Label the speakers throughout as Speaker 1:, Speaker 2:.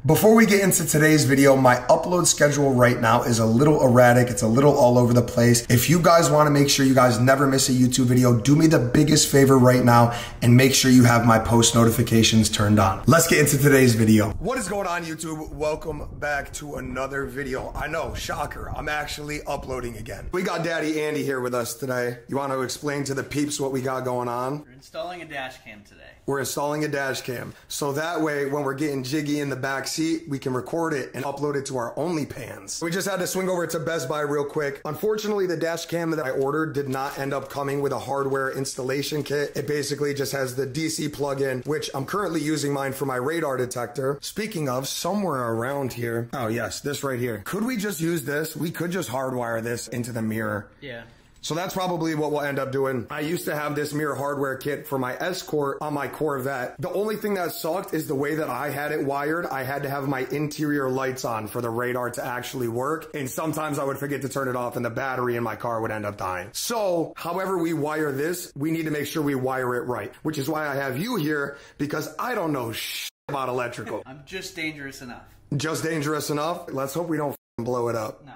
Speaker 1: Before we get into today's video, my upload schedule right now is a little erratic. It's a little all over the place. If you guys want to make sure you guys never miss a YouTube video, do me the biggest favor right now and make sure you have my post notifications turned on. Let's get into today's video. What is going on, YouTube? Welcome back to another video. I know, shocker, I'm actually uploading again. We got Daddy Andy here with us today. You want to explain to the peeps what we got going on?
Speaker 2: We're installing a dash cam today.
Speaker 1: We're installing a dash cam. So that way, when we're getting jiggy in the back seat, we can record it and upload it to our OnlyPans. We just had to swing over to Best Buy real quick. Unfortunately, the dash cam that I ordered did not end up coming with a hardware installation kit. It basically just has the DC plug-in, which I'm currently using mine for my radar detector. Speaking of, somewhere around here, oh yes, this right here. Could we just use this? We could just hardwire this into the mirror.
Speaker 2: Yeah.
Speaker 1: So that's probably what we'll end up doing. I used to have this mirror hardware kit for my Escort on my Corvette. The only thing that sucked is the way that I had it wired. I had to have my interior lights on for the radar to actually work. And sometimes I would forget to turn it off and the battery in my car would end up dying. So however we wire this, we need to make sure we wire it right, which is why I have you here, because I don't know shit about electrical.
Speaker 2: I'm just dangerous enough.
Speaker 1: Just dangerous enough? Let's hope we don't blow it up.
Speaker 2: No.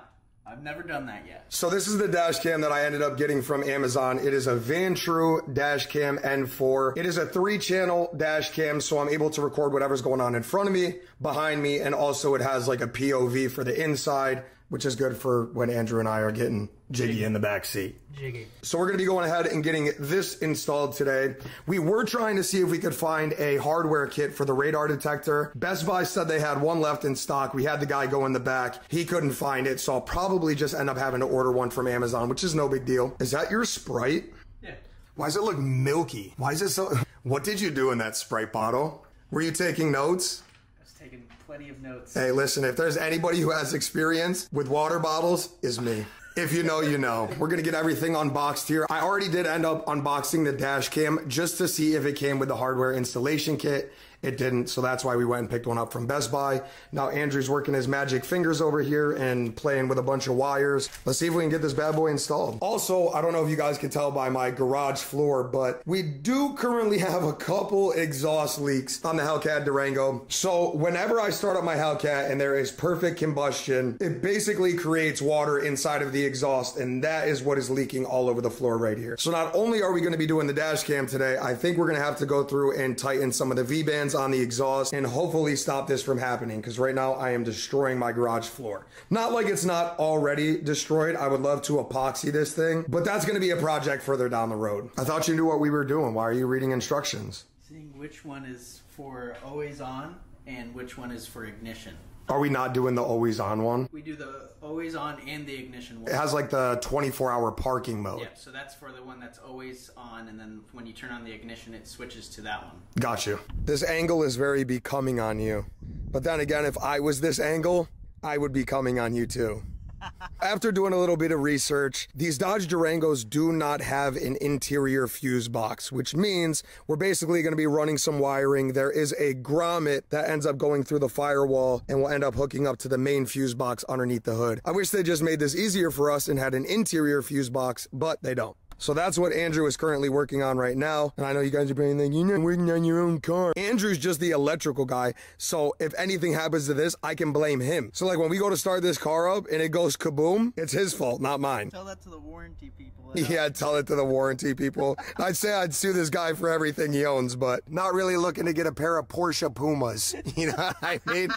Speaker 2: I've never done that yet.
Speaker 1: So this is the dash cam that I ended up getting from Amazon. It is a Vantrue dash cam N4. It is a 3-channel dash cam, so I'm able to record whatever's going on in front of me, behind me, and also it has like a POV for the inside, which is good for when Andrew and I are getting jiggy in the back seat.
Speaker 2: Jiggy.
Speaker 1: So we're gonna be going ahead and getting this installed today. We were trying to see if we could find a hardware kit for the radar detector. Best Buy said they had one left in stock. We had the guy go in the back. He couldn't find it, so I'll probably just end up having to order one from Amazon, which is no big deal. Is that your Sprite?
Speaker 2: Yeah.
Speaker 1: Why does it look milky? Why is it so... What did you do in that Sprite bottle? Were you taking notes?
Speaker 2: I was taking plenty of notes.
Speaker 1: Hey, listen, if there's anybody who has experience with water bottles, is me. If you know, you know. We're gonna get everything unboxed here. I already did end up unboxing the dash cam just to see if it came with the hardware installation kit. It didn't, so that's why we went and picked one up from Best Buy. Now Andrew's working his magic fingers over here and playing with a bunch of wires. Let's see if we can get this bad boy installed. Also, I don't know if you guys can tell by my garage floor, but we do currently have a couple exhaust leaks on the Hellcat Durango. So whenever I start up my Hellcat and there is perfect combustion, it basically creates water inside of the exhaust, and that is what is leaking all over the floor right here. So not only are we gonna be doing the dash cam today, I think we're gonna have to go through and tighten some of the V-bands on the exhaust and hopefully stop this from happening, because right now I am destroying my garage floor. Not like it's not already destroyed. I would love to epoxy this thing, but that's going to be a project further down the road. I thought you knew what we were doing. Why are you reading instructions?
Speaker 2: Seeing which one is for always on and which one is for ignition.
Speaker 1: Are we not doing the always on one?
Speaker 2: We do the always on and the ignition one.
Speaker 1: It has like the 24-hour parking mode.
Speaker 2: Yeah, so that's for the one that's always on, and then when you turn on the ignition, it switches to that one.
Speaker 1: Got you. This angle is very becoming on you. But then again, if I was this angle, I would be coming on you too. After doing a little bit of research, these Dodge Durangos do not have an interior fuse box, which means we're basically going to be running some wiring. There is a grommet that ends up going through the firewall and will end up hooking up to the main fuse box underneath the hood. I wish they just made this easier for us and had an interior fuse box, but they don't. So that's what Andrew is currently working on right now. And I know you guys are probably thinking, you're not working on your own car. Andrew's just the electrical guy. So if anything happens to this, I can blame him. So like when we go to start this car up and it goes kaboom, it's his fault, not mine.
Speaker 2: Tell that to the warranty people.
Speaker 1: Yeah, tell it to the warranty people. I'd say I'd sue this guy for everything he owns, but not really looking to get a pair of Porsche Pumas. You know what I mean?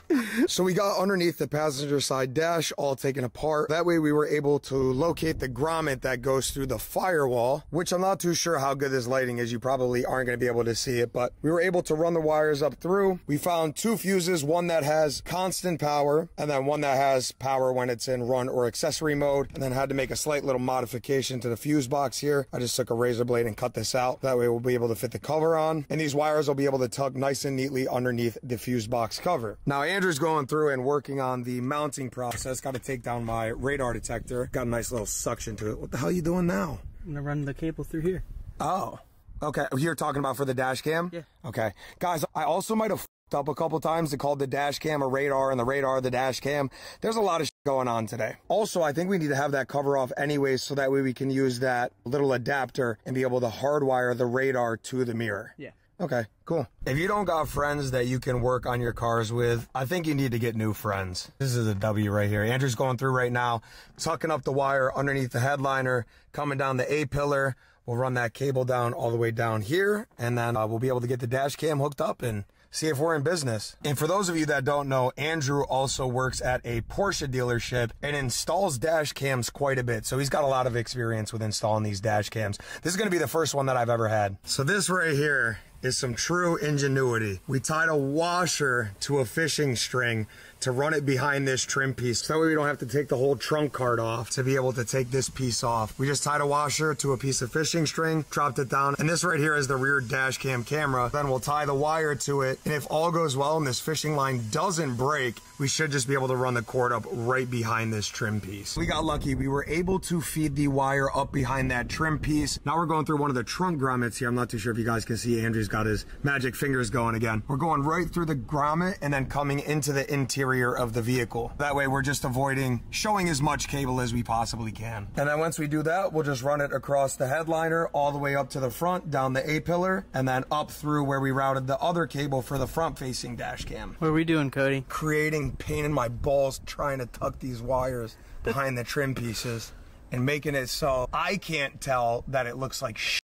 Speaker 1: So we got underneath the passenger side dash all taken apart. That way we were able to locate the grommet that goes through the firewall, which I'm not too sure how good this lighting is. You probably aren't going to be able to see it, but we were able to run the wires up through. We found 2 fuses, one that has constant power and then one that has power when it's in run or accessory mode, and then had to make a slight little modification to the fuse box here. I just took a razor blade and cut this out. That way we'll be able to fit the cover on, and these wires will be able to tuck nice and neatly underneath the fuse box cover. Now Andrew's going through and working on the mounting process. Got to take down my radar detector. Got a nice little suction to it. What the hell are you doing now?
Speaker 2: I'm gonna run the cable through here.
Speaker 1: Oh, okay. You're talking about for the dash cam?
Speaker 2: Yeah.
Speaker 1: Okay. Guys, I also might have f***ed up a couple times and called the dash cam a radar and the radar the dash cam. There's a lot of shit going on today. Also, I think we need to have that cover off anyways, so that way we can use that little adapter and be able to hardwire the radar to the mirror.
Speaker 2: Yeah.
Speaker 1: Okay, cool. If you don't got friends that you can work on your cars with, I think you need to get new friends. This is a W right here. Andrew's going through right now, tucking up the wire underneath the headliner, coming down the A-pillar. We'll run that cable down all the way down here, and then we'll be able to get the dash cam hooked up and see if we're in business. And for those of you that don't know, Andrew also works at a Porsche dealership and installs dash cams quite a bit. So he's got a lot of experience with installing these dash cams. This is gonna be the first one that I've ever had. So this right here is some true ingenuity. We tied a washer to a fishing string to run it behind this trim piece. So that way we don't have to take the whole trunk card off to be able to take this piece off. We just tied a washer to a piece of fishing string, dropped it down, and this right here is the rear dash cam camera. Then we'll tie the wire to it, and if all goes well and this fishing line doesn't break, we should just be able to run the cord up right behind this trim piece. We got lucky. We were able to feed the wire up behind that trim piece. Now we're going through one of the trunk grommets here. I'm not too sure if you guys can see. Andrew's got his magic fingers going again. We're going right through the grommet and then coming into the interior of the vehicle. That way we're just avoiding showing as much cable as we possibly can. And then once we do that, we'll just run it across the headliner all the way up to the front, down the A-pillar, and then up through where we routed the other cable for the front-facing dash cam.
Speaker 2: What are we doing, Cody?
Speaker 1: Creating pain in my balls trying to tuck these wires behind the trim pieces and making it so I can't tell that it looks like shit.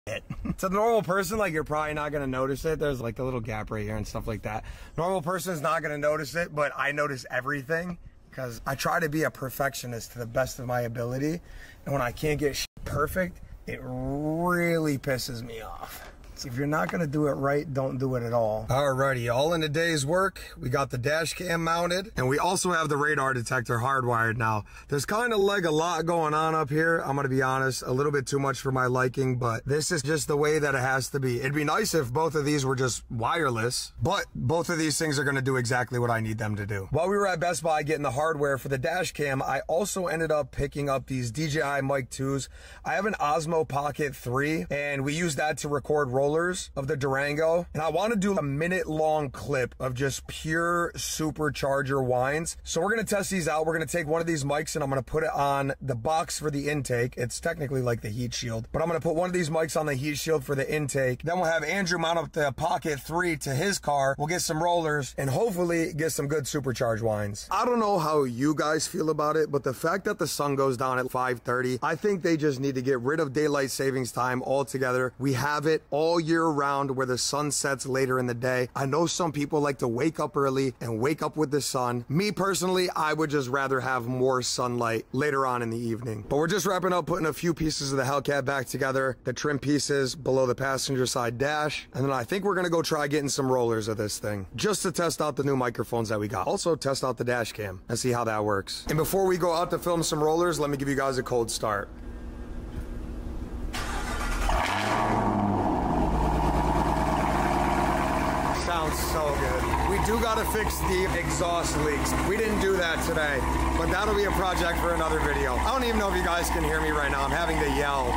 Speaker 1: To the normal person, like, you're probably not gonna notice it. There's like the little gap right here and stuff like that. Normal person is not gonna notice it, but I notice everything because I try to be a perfectionist to the best of my ability. And when I can't get shit perfect, it really pisses me off. So if you're not gonna do it right, don't do it at all. Alrighty, all in a day's work. We got the dash cam mounted, and we also have the radar detector hardwired now. There's kind of like a lot going on up here. I'm gonna be honest, a little bit too much for my liking, but this is just the way that it has to be. It'd be nice if both of these were just wireless, but both of these things are gonna do exactly what I need them to do. While we were at Best Buy getting the hardware for the dash cam, I also ended up picking up these DJI Mic 2s. I have an Osmo Pocket 3, and we use that to record rollers of the Durango, and I want to do a minute-long clip of just pure supercharger whines. So we're going to test these out. We're going to take one of these mics and I'm going to put it on the box for the intake. It's technically like the heat shield, but I'm going to put one of these mics on the heat shield for the intake. Then we'll have Andrew mount up the Pocket 3 to his car. We'll get some rollers and hopefully get some good supercharge whines. I don't know how you guys feel about it, but the fact that the sun goes down at 5:30, I think they just need to get rid of daylight savings time altogether. We have it all year round where the sun sets later in the day. I know some people like to wake up early and wake up with the sun. Me personally, I would just rather have more sunlight later on in the evening. But we're just wrapping up putting a few pieces of the Hellcat back together, the trim pieces below the passenger side dash, and then I think we're gonna go try getting some rollers of this thing just to test out the new microphones that we got. Also test out the dash cam and see how that works. And before we go out to film some rollers, let me give you guys a cold start. Sounds so good. We do gotta fix the exhaust leaks. We didn't do that today, but that'll be a project for another video. I don't even know if you guys can hear me right now. I'm having to yell.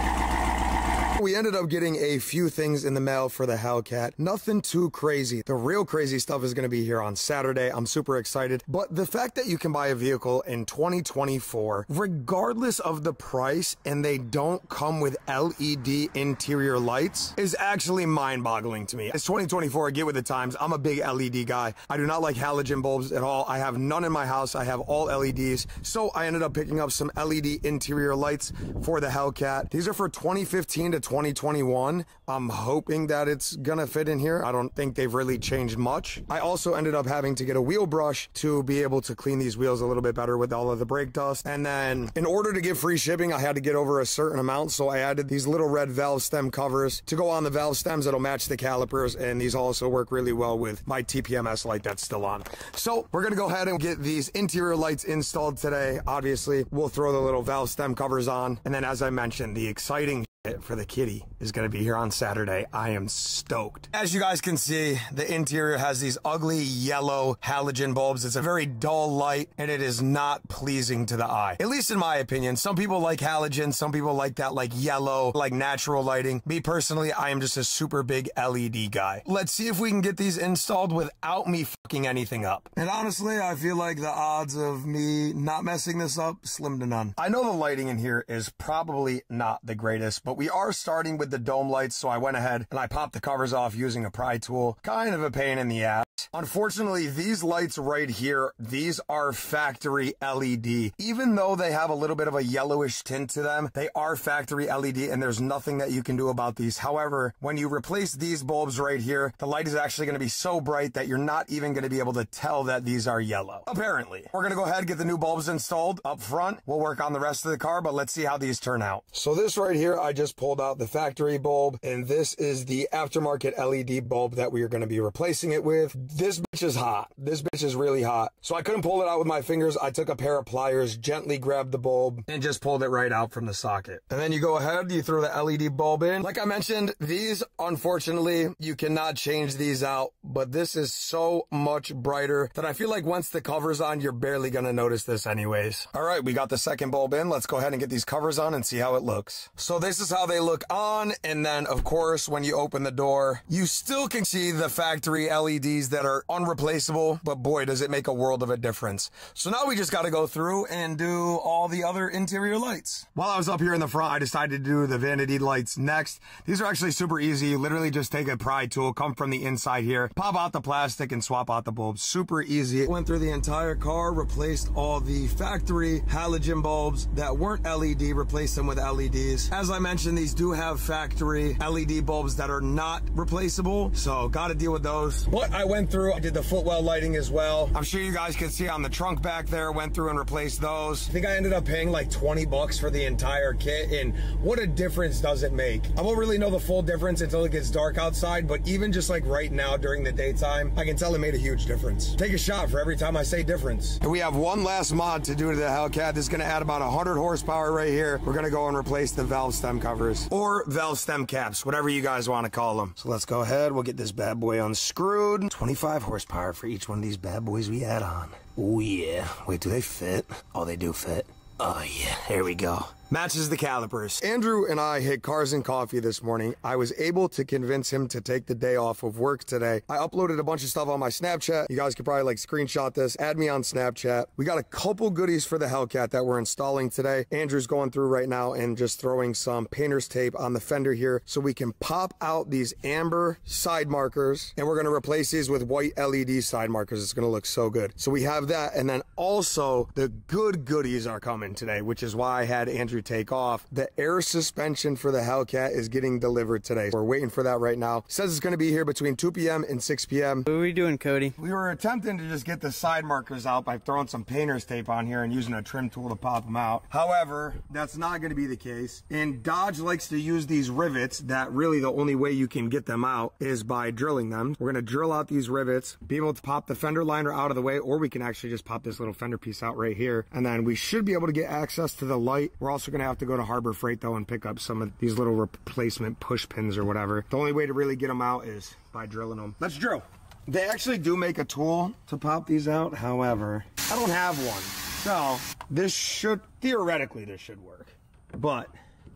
Speaker 1: We ended up getting a few things in the mail for the Hellcat. Nothing too crazy. The real crazy stuff is going to be here on Saturday. I'm super excited. But the fact that you can buy a vehicle in 2024, regardless of the price, and they don't come with LED interior lights is actually mind-boggling to me. It's 2024. Get with the times. I'm a big LED guy. I do not like halogen bulbs at all. I have none in my house. I have all LEDs. So I ended up picking up some LED interior lights for the Hellcat. These are for 2015 to 2021. I'm hoping that it's gonna fit in here. I don't think they've really changed much. I also ended up having to get a wheel brush to be able to clean these wheels a little bit better with all of the brake dust. And then in order to get free shipping, I had to get over a certain amount. So I added these little red valve stem covers to go on the valve stems that'll match the calipers. And these also work really well with my TPMS light that's still on. So we're gonna go ahead and get these interior lights installed today. Obviously, we'll throw the little valve stem covers on. And then as I mentioned, the exciting for the kitty is going to be here on Saturday. I am stoked. As you guys can see, the interior has these ugly yellow halogen bulbs. It's a very dull light and it is not pleasing to the eye, at least in my opinion. Some people like halogen, some people like that like yellow, like natural lighting. Me personally, I am just a super big LED guy. Let's see if we can get these installed without me fucking anything up. And honestly, I feel like the odds of me not messing this up slim to none. I know the lighting in here is probably not the greatest, But we are starting with the dome lights, so I went ahead and I popped the covers off using a pry tool. Kind of a pain in the ass. Unfortunately, these lights right here, these are factory LED. Even though they have a little bit of a yellowish tint to them, they are factory LED and there's nothing that you can do about these. However, when you replace these bulbs right here, the light is actually going to be so bright that you're not even going to be able to tell that these are yellow. Apparently. We're going to go ahead and get the new bulbs installed up front. We'll work on the rest of the car, but let's see how these turn out. So this right here, I just pulled out the factory bulb, and this is the aftermarket LED bulb that we are going to be replacing it with. This bitch is hot. This bitch is really hot. So I couldn't pull it out with my fingers. I took a pair of pliers, gently grabbed the bulb, and just pulled it right out from the socket. And then you go ahead, you throw the LED bulb in. Like I mentioned, these, unfortunately, you cannot change these out, but this is so much brighter that I feel like once the cover's on, you're barely gonna notice this anyways. All right, we got the second bulb in. Let's go ahead and get these covers on and see how it looks. So this is how they look on, and then of course, when you open the door, you still can see the factory LEDs that are unreplaceable, but boy, does it make a world of a difference. So now we just gotta go through and do all the other interior lights. While I was up here in the front, I decided to do the vanity lights next. These are actually super easy. You literally just take a pry tool, come from the inside here, pop out the plastic and swap out the bulbs. Super easy. Went through the entire car, replaced all the factory halogen bulbs that weren't LED, replaced them with LEDs. As I mentioned, these do have factory LED bulbs that are not replaceable, so gotta deal with those. But I went through, I did the footwell lighting as well. I'm sure you guys can see on the trunk back there, went through and replaced those. I think I ended up paying like 20 bucks for the entire kit, and what a difference does it make? I won't really know the full difference until it gets dark outside, but even just like right now during the daytime, I can tell it made a huge difference. Take a shot for every time I say difference. And we have one last mod to do to the Hellcat. This is gonna add about 100 horsepower right here. We're gonna go and replace the valve stem covers, or valve stem caps, whatever you guys wanna call them. So let's go ahead, we'll get this bad boy unscrewed. 25 horsepower for each one of these bad boys we add on. Oh yeah, wait, do they fit? Oh, they do fit. Oh yeah, there we go. Matches the calipers. Andrew and I hit Cars and Coffee this morning. I was able to convince him to take the day off of work today. I uploaded a bunch of stuff on my Snapchat. You guys could probably like screenshot this, add me on Snapchat. We got a couple goodies for the Hellcat that we're installing today. Andrew's going through right now and just throwing some painter's tape on the fender here so we can pop out these amber side markers, and we're gonna replace these with white LED side markers. It's gonna look so good. So we have that, and then also the good goodies are coming today, which is why I had Andrew take off. The air suspension for the Hellcat is getting delivered today. We're waiting for that right now. It says it's going to be here between 2 p.m. and 6 p.m.
Speaker 3: What are we doing, Cody?
Speaker 1: We were attempting to just get the side markers out by throwing some painter's tape on here and using a trim tool to pop them out. However, that's not going to be the case. And Dodge likes to use these rivets that really the only way you can get them out is by drilling them. We're going to drill out these rivets, be able to pop the fender liner out of the way, or we can actually just pop this little fender piece out right here. And then we should be able to get access to the light. We're also going to have to go to Harbor Freight though and pick up some of these little replacement push pins or whatever. The only way to really get them out is by drilling them. Let's drill. They actually do make a tool to pop these out. However, I don't have one. So this should, theoretically this should work. But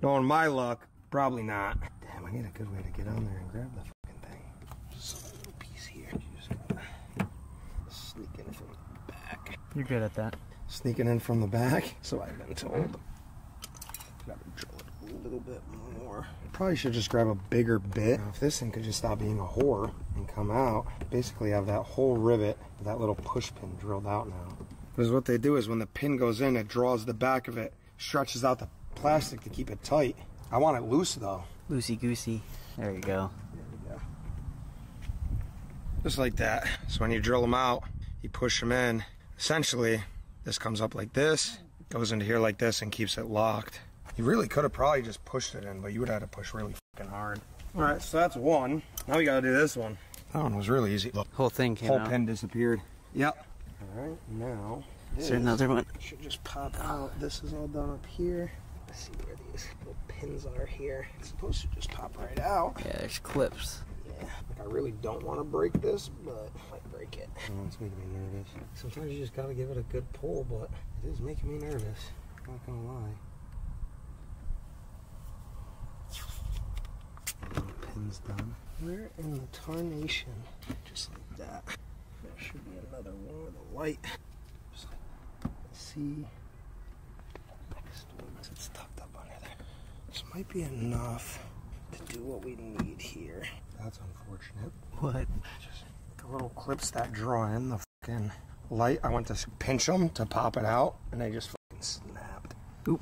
Speaker 1: knowing my luck, probably not. Damn, I need a good way to get on there and grab the fucking thing. Just a little piece here. You just gotta sneak in from the back.
Speaker 3: You're good at that.
Speaker 1: Sneaking in from the back. So I've been told. Gotta drill it a little bit more. Probably should just grab a bigger bit. Now, if this thing could just stop being a whore and come out, basically have that whole rivet, that little push pin drilled out now. Because what they do is when the pin goes in, it draws the back of it, stretches out the plastic to keep it tight. I want it loose though.
Speaker 3: Loosey goosey. There you go.
Speaker 1: There we go. Just like that. So when you drill them out, you push them in. Essentially, this comes up like this, goes into here like this, and keeps it locked. You really could have probably just pushed it in, but you would have had to push really fucking hard. All right, so that's one. Now we gotta do this one. That one was really easy. Look,
Speaker 3: Whole thing came out.
Speaker 1: Whole pin disappeared. Yep. All right, now
Speaker 3: is there another one?
Speaker 1: Should just pop out. This is all done up here. Let's see where these little pins are here. It's supposed to just pop right out.
Speaker 3: Yeah, there's clips.
Speaker 1: Yeah, like I really don't want to break this, but I might break it. Oh, it's making me nervous. Sometimes you just gotta give it a good pull, but it is making me nervous. I'm not gonna lie. Pin's done. Where in the tarnation? Just like that. There should be another one with a light. Just like, let's see. Next one. It's tucked up under there. So might be enough to do what we need here. That's unfortunate.
Speaker 3: What?
Speaker 1: Just the little clips that draw in the fucking light. I went to pinch them to pop it out, and they just fucking snapped.
Speaker 3: Oop.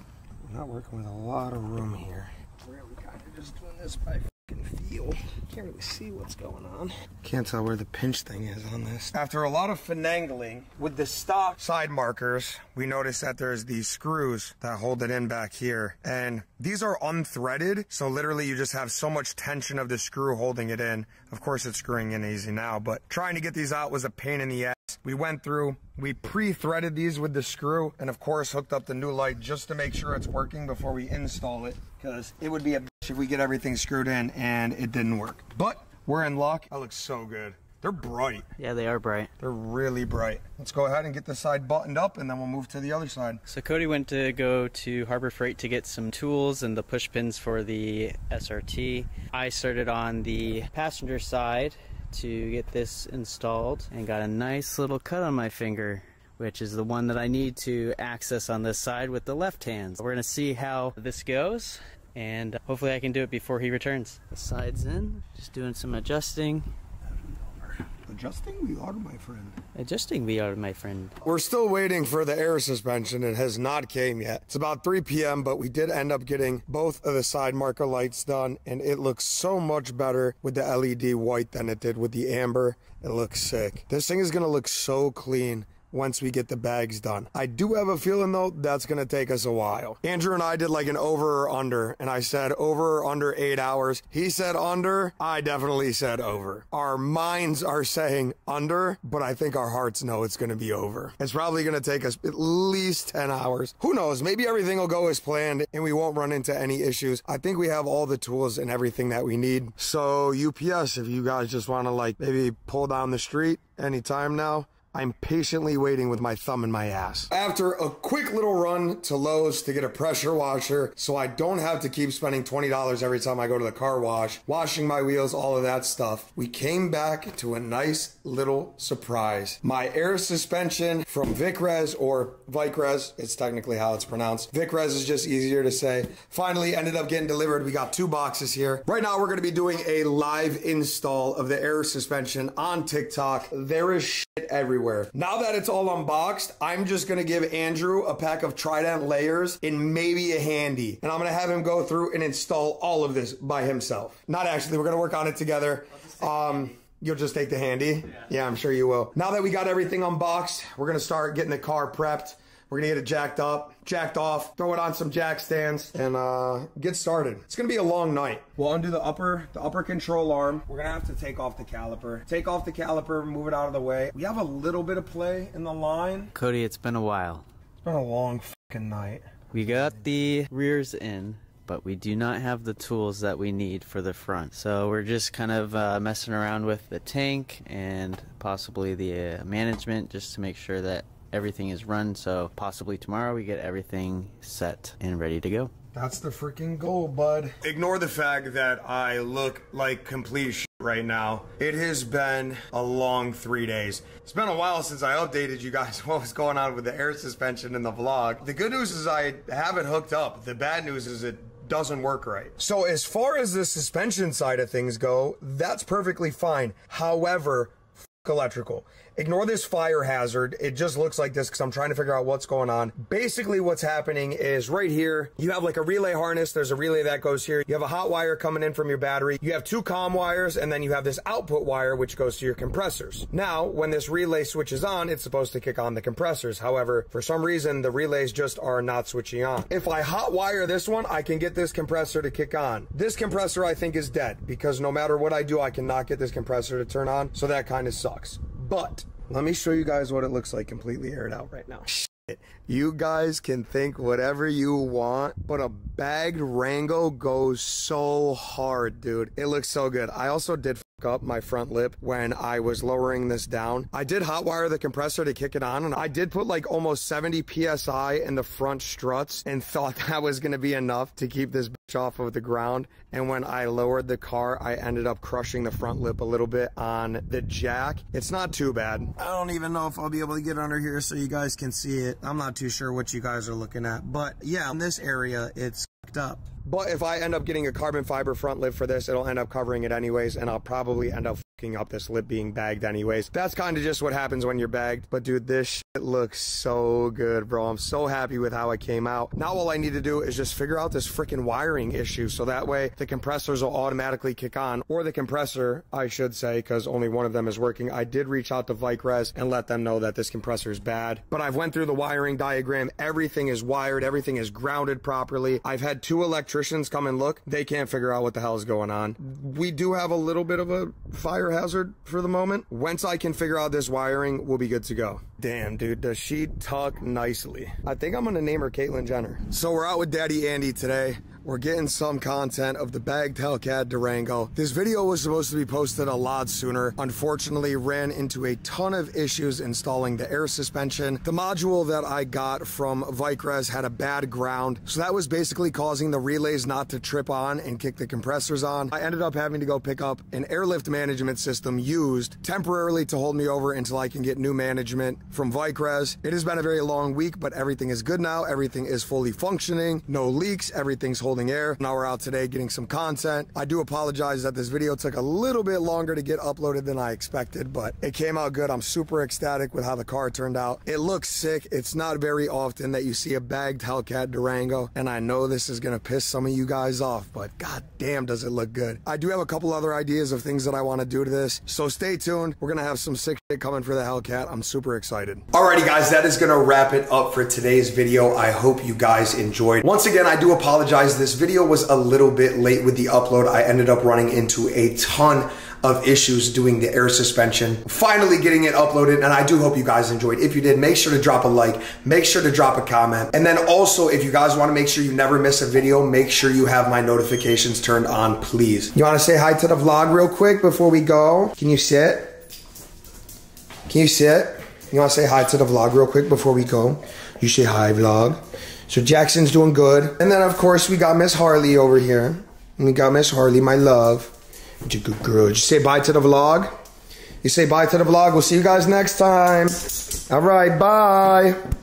Speaker 1: We're not working with a lot of room here. We're really kind of just doing this by fucking feel. Can't really see what's going on. Can't tell where the pinch thing is on this. After a lot of finagling with the stock side markers, we noticed that there's these screws that hold it in back here. And these are unthreaded, so literally you just have so much tension of the screw holding it in. Of course it's screwing in easy now, but trying to get these out was a pain in the ass. We went through, we pre-threaded these with the screw, and of course hooked up the new light just to make sure it's working before we install it, because it would be a bitch if we get everything screwed in and it didn't work. But we're in luck. That looks so good. They're bright.
Speaker 3: Yeah, they are bright.
Speaker 1: They're really bright. Let's go ahead and get this side buttoned up, and then we'll move to the other side.
Speaker 3: So Codee went to go to Harbor Freight to get some tools and the push pins for the SRT. I started on the passenger side to get this installed and got a nice little cut on my finger, which is the one that I need to access on this side with the left hand. We're gonna see how this goes, and hopefully I can do it before he returns. The side's in, just doing some adjusting.
Speaker 1: Adjusting? We are, my friend.
Speaker 3: Adjusting, we are, my friend.
Speaker 1: We're still waiting for the air suspension. It has not came yet. It's about 3 p.m., but we did end up getting both of the side marker lights done, and it looks so much better with the LED white than it did with the amber. It looks sick. This thing is gonna look so clean once we get the bags done. I do have a feeling though that's gonna take us a while. Andrew and I did like an over or under, and I said over or under 8 hours. He said under, I definitely said over. Our minds are saying under, but I think our hearts know it's gonna be over. It's probably gonna take us at least 10 hours. Who knows, maybe everything will go as planned and we won't run into any issues. I think we have all the tools and everything that we need. So UPS, if you guys just wanna like maybe pull down the street anytime now, I'm patiently waiting with my thumb in my ass. After a quick little run to Lowe's to get a pressure washer so I don't have to keep spending $20 every time I go to the car wash, washing my wheels, all of that stuff, we came back to a nice little surprise. My air suspension from Vicres, or Vicres, it's technically how it's pronounced. Vicres is just easier to say. Finally ended up getting delivered. We got 2 boxes here. Right now we're gonna be doing a live install of the air suspension on TikTok. There is shit everywhere. Now that it's all unboxed, I'm just gonna give Andrew a pack of Trident layers and maybe a handy. And I'm gonna have him go through and install all of this by himself. Not actually, we're gonna work on it together. You'll just take the handy? Yeah, I'm sure you will. Now that we got everything unboxed, we're gonna start getting the car prepped. We're gonna get it jacked up, jacked off, throw it on some jack stands, and get started. It's gonna be a long night. We'll undo the upper control arm. We're gonna have to take off the caliper. Take off the caliper, move it out of the way. We have a little bit of play in the line.
Speaker 3: Codee, it's been a while.
Speaker 1: It's been a long fucking night.
Speaker 3: We got the rears in, but we do not have the tools that we need for the front. So we're just kind of messing around with the tank and possibly the management just to make sure that everything is run, so possibly tomorrow we get everything set and ready to go.
Speaker 1: That's the freaking goal, bud. Ignore the fact that I look like complete shit right now. It has been a long 3 days. It's been a while since I updated you guys what was going on with the air suspension in the vlog. The good news is I have it hooked up. The bad news is it doesn't work right. So as far as the suspension side of things go, that's perfectly fine. However, electrical. Ignore this fire hazard. It just looks like this because I'm trying to figure out what's going on. Basically what's happening is right here, you have like a relay harness. There's a relay that goes here. You have a hot wire coming in from your battery. You have 2 comm wires, and then you have this output wire which goes to your compressors. Now, when this relay switches on, it's supposed to kick on the compressors. However, for some reason, the relays just are not switching on. If I hot wire this one, I can get this compressor to kick on. This compressor I think is dead because no matter what I do, I cannot get this compressor to turn on. So that kind of sucks. But let me show you guys what it looks like completely aired out right now. Shit. You guys can think whatever you want, but a bagged Rango goes so hard, dude. It looks so good. I also did up my front lip when I was lowering this down. I did hotwire the compressor to kick it on, and I did put like almost 70 PSI in the front struts and thought that was going to be enough to keep this bitch off of the ground. And when I lowered the car, I ended up crushing the front lip a little bit on the jack. It's not too bad. I don't even know if I'll be able to get under here so you guys can see it. I'm not too sure what you guys are looking at, but yeah, in this area, it's up. But if I end up getting a carbon fiber front lip for this, it'll end up covering it anyways, and I'll probably end up fucking up this lip being bagged anyways. That's kind of just what happens when you're bagged. But dude, this shit looks so good, bro. I'm so happy with how it came out. Now all I need to do is just figure out this freaking wiring issue, so that way the compressors will automatically kick on, or the compressor, I should say, because only one of them is working. I did reach out to Vicres and let them know that this compressor is bad, but I've went through the wiring diagram. Everything is wired, everything is grounded properly. I've had 2 electricians come and look. They can't figure out what the hell is going on. We do have a little bit of a fire hazard for the moment. Once I can figure out this wiring, we'll be good to go. Damn, dude, does she tuck nicely? I think I'm gonna name her Caitlyn Jenner. So we're out with Daddy Andy today. We're getting some content of the bagged Hellcat Durango. This video was supposed to be posted a lot sooner. Unfortunately, ran into a ton of issues installing the air suspension. The module that I got from Vicres had a bad ground, so that was basically causing the relays not to trip on and kick the compressors on. I ended up having to go pick up an airlift management system used temporarily to hold me over until I can get new management from Vicres. It has been a very long week, but everything is good now. Everything is fully functioning. No leaks. Everything's holding air. Now we're out today getting some content. I do apologize that this video took a little bit longer to get uploaded than I expected, but it came out good. I'm super ecstatic with how the car turned out. It looks sick. It's not very often that you see a bagged Hellcat Durango, and I know this is gonna piss some of you guys off, but god damn does it look good. I do have a couple other ideas of things that I want to do to this, so stay tuned. We're gonna have some sick shit coming for the Hellcat. I'm super excited. Alrighty guys, that is gonna wrap it up for today's video. I hope you guys enjoyed. Once again, I do apologize. This video was a little bit late with the upload. I ended up running into a ton of issues doing the air suspension. Finally getting it uploaded, and I do hope you guys enjoyed. If you did, make sure to drop a like, make sure to drop a comment, and then also if you guys want to make sure you never miss a video, make sure you have my notifications turned on, please. You want to say hi to the vlog real quick before we go? Can you sit? Can you sit? You want to say hi to the vlog real quick before we go? You say hi, vlog. So Jackson's doing good. And then of course we got Miss Harley over here. And we got Miss Harley, my love. You're a good girl. Did you say bye to the vlog? You say bye to the vlog. We'll see you guys next time. All right, bye.